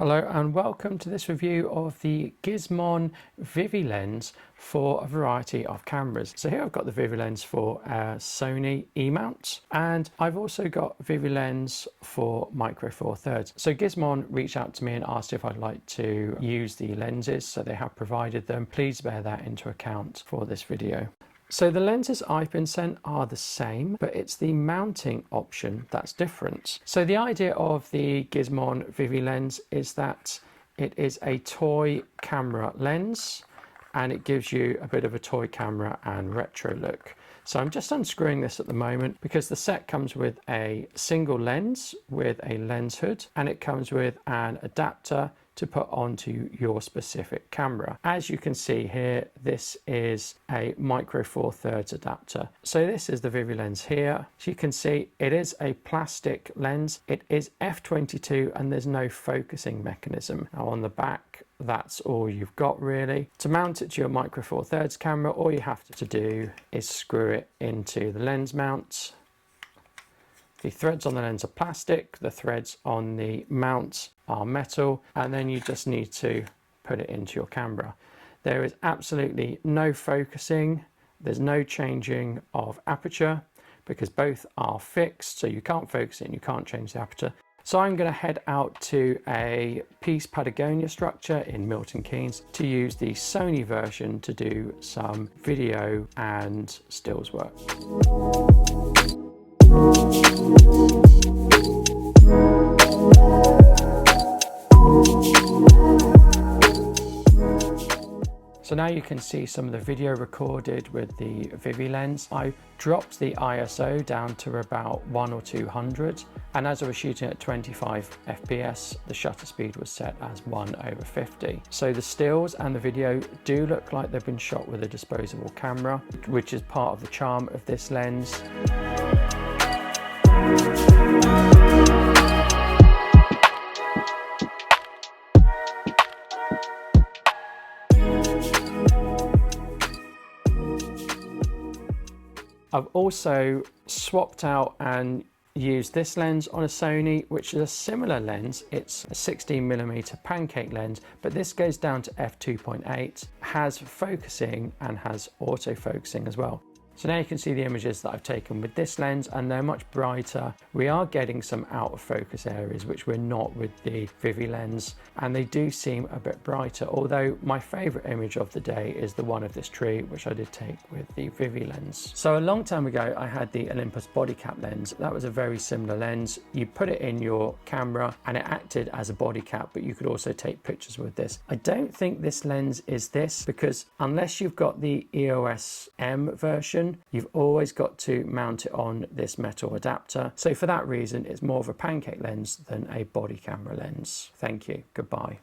Hello and welcome to this review of the Gizmon ViviLens for a variety of cameras. So here I've got the ViviLens for Sony E-mount, and I've also got ViviLens for Micro Four Thirds. So Gizmon reached out to me and asked if I'd like to use the lenses, so they have provided them. Please bear that into account for this video. So the lenses I've been sent are the same, but it's the mounting option that's different. So the idea of the Gizmon ViviLens is that it is a toy camera lens, and it gives you a bit of a toy camera and retro look. So I'm just unscrewing this at the moment because the set comes with a single lens with a lens hood, and it comes with an adapter to put onto your specific camera. As you can see here, this is a Micro Four Thirds adapter. So this is the ViviLens here. As you can see, it is a plastic lens. It is f/22 and there's no focusing mechanism. Now on the back, that's all you've got really. To mount it to your Micro Four Thirds camera, all you have to do is screw it into the lens mount. The threads on the lens are plastic, the threads on the mount are metal, and then you just need to put it into your camera. There is absolutely no focusing, there's no changing of aperture because both are fixed, so you can't focus it and you can't change the aperture. So I'm going to head out to a Peace Patagonia structure in Milton Keynes to use the Sony version to do some video and stills work. So now you can see some of the video recorded with the ViviLens. I dropped the ISO down to about 1 or 200, and as I was shooting at 25 FPS, the shutter speed was set as 1/50. So the stills and the video do look like they've been shot with a disposable camera, which is part of the charm of this lens. I've also swapped out and used this lens on a Sony, which is a similar lens. It's a 16mm pancake lens, but this goes down to f2.8, has focusing and has autofocusing as well. So now you can see the images that I've taken with this lens, and they're much brighter. We are getting some out of focus areas, which we're not with the ViviLens, and they do seem a bit brighter, although my favorite image of the day is the one of this tree, which I did take with the ViviLens. So a long time ago, I had the Olympus body cap lens. That was a very similar lens. You put it in your camera and it acted as a body cap, but you could also take pictures with this. I don't think this lens is this, because unless you've got the EOS M version, you've always got to mount it on this metal adapter. So for that reason, it's more of a pancake lens than a body camera lens. Thank you. Goodbye.